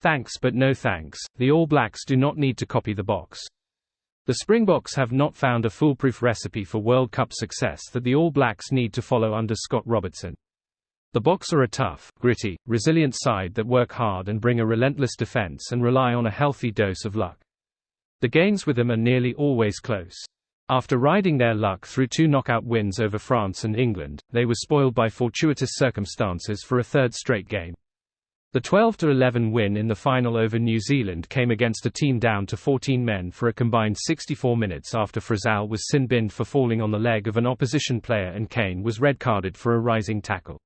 Thanks but no thanks, the All Blacks do not need to copy the Boks. The Springboks have not found a foolproof recipe for World Cup success that the All Blacks need to follow under Scott Robertson. The Boks are a tough, gritty, resilient side that work hard and bring a relentless defense and rely on a healthy dose of luck. The games with them are nearly always close. After riding their luck through 2 knockout wins over France and England, they were spoiled by fortuitous circumstances for a third straight game. The 12-11 win in the final over New Zealand came against a team down to 14 men for a combined 64 minutes after Frizzell was sin-binned for falling on the leg of an opposition player and Kane was red-carded for a rising tackle.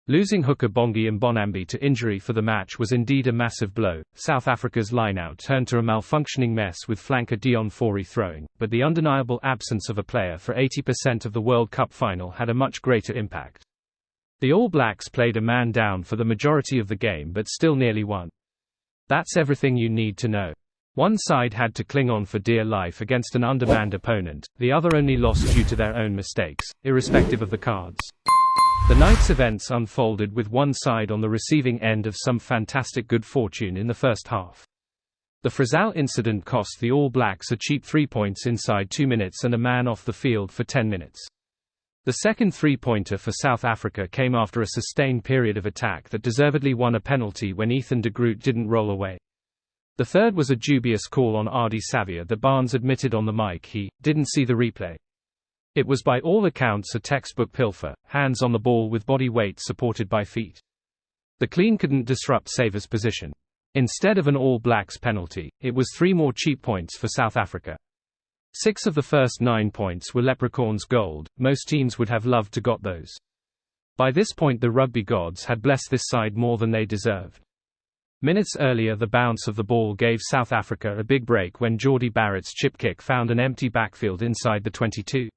Losing hooker Bongi Mbonambi to injury for the match was indeed a massive blow. South Africa's line-out turned to a malfunctioning mess with flanker Dion Fourie throwing, but the undeniable absence of a player for 80% of the World Cup final had a much greater impact. The All Blacks played a man down for the majority of the game but still nearly won. That's everything you need to know. One side had to cling on for dear life against an undermanned opponent, the other only lost due to their own mistakes, irrespective of the cards. The night's events unfolded with one side on the receiving end of some fantastic good fortune in the first half. The Frizzell incident cost the All Blacks a cheap 3 points inside 2 minutes and a man off the field for 10 minutes. The second 3-pointer for South Africa came after a sustained period of attack that deservedly won a penalty when Ethan de Groot didn't roll away. The third was a dubious call on Ardie Savea that Barnes admitted on the mic he didn't see the replay. It was by all accounts a textbook pilfer, hands on the ball with body weight supported by feet. The clean couldn't disrupt Savea's position. Instead of an All Blacks penalty, it was 3 more cheap points for South Africa. 6 of the first 9 points were Leprechauns gold, most teams would have loved to got those. By this point the rugby gods had blessed this side more than they deserved. Minutes earlier the bounce of the ball gave South Africa a big break when Jordie Barrett's chip kick found an empty backfield inside the 22.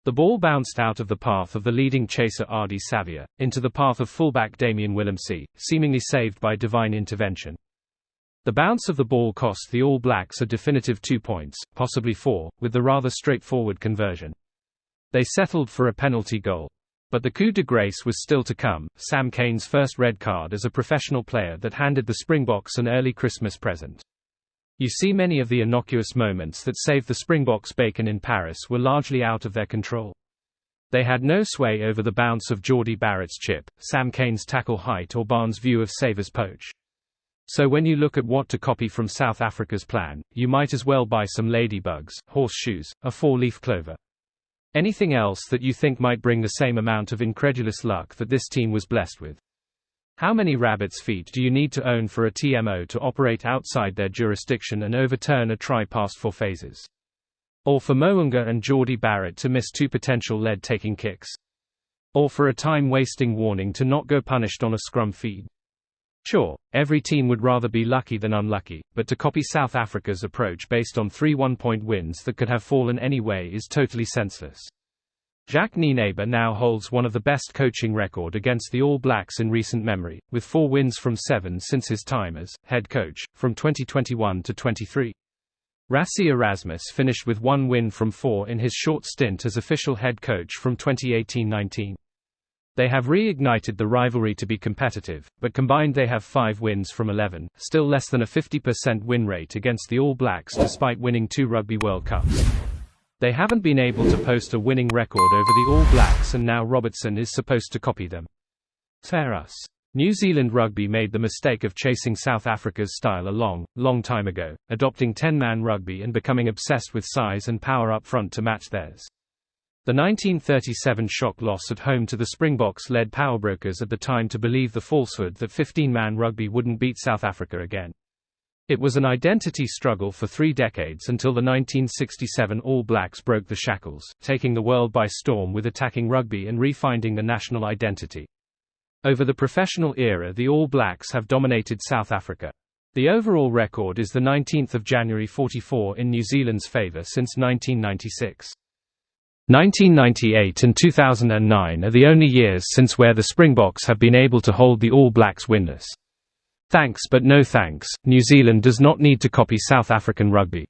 The ball bounced out of the path of the leading chaser Ardie Savea, into the path of fullback Damian Willemse, seemingly saved by divine intervention. The bounce of the ball cost the All Blacks a definitive 2 points, possibly 4, with the rather straightforward conversion. They settled for a penalty goal. But the coup de grace was still to come, Sam Cane's first red card as a professional player that handed the Springboks an early Christmas present. You see, many of the innocuous moments that saved the Springboks bacon in Paris were largely out of their control. They had no sway over the bounce of Jordie Barrett's chip, Sam Cane's tackle height or Barnes' view of Savea's poach. So when you look at what to copy from South Africa's plan, you might as well buy some ladybugs, horseshoes, a 4-leaf clover. Anything else that you think might bring the same amount of incredulous luck that this team was blessed with. How many rabbit's feet do you need to own for a TMO to operate outside their jurisdiction and overturn a try past 4 phases? Or for Mo'unga and Jordie Barrett to miss 2 potential lead-taking kicks? Or for a time-wasting warning to not go punished on a scrum feed? Sure, every team would rather be lucky than unlucky, but to copy South Africa's approach based on 3 one-point wins that could have fallen any way is totally senseless. Jacques Nienaber now holds one of the best coaching record against the All Blacks in recent memory, with 4 wins from 7 since his time as head coach, from 2021 to 23. Rassie Erasmus finished with 1 win from 4 in his short stint as official head coach from 2018-19. They have reignited the rivalry to be competitive, but combined they have 5 wins from 11, still less than a 50% win rate against the All Blacks despite winning 2 Rugby World Cups. They haven't been able to post a winning record over the All Blacks, and now Robertson is supposed to copy them. Fair us. New Zealand Rugby made the mistake of chasing South Africa's style a long time ago, adopting 10-man rugby and becoming obsessed with size and power up front to match theirs. The 1937 shock loss at home to the Springboks led powerbrokers at the time to believe the falsehood that 15-man rugby wouldn't beat South Africa again. It was an identity struggle for 3 decades until the 1967 All Blacks broke the shackles, taking the world by storm with attacking rugby and refinding the national identity. Over the professional era, the All Blacks have dominated South Africa. The overall record is the 19th of January 44 in New Zealand's favour since 1996. 1998 and 2009 are the only years since where the Springboks have been able to hold the All Blacks winless. Thanks but no thanks, New Zealand does not need to copy South African rugby.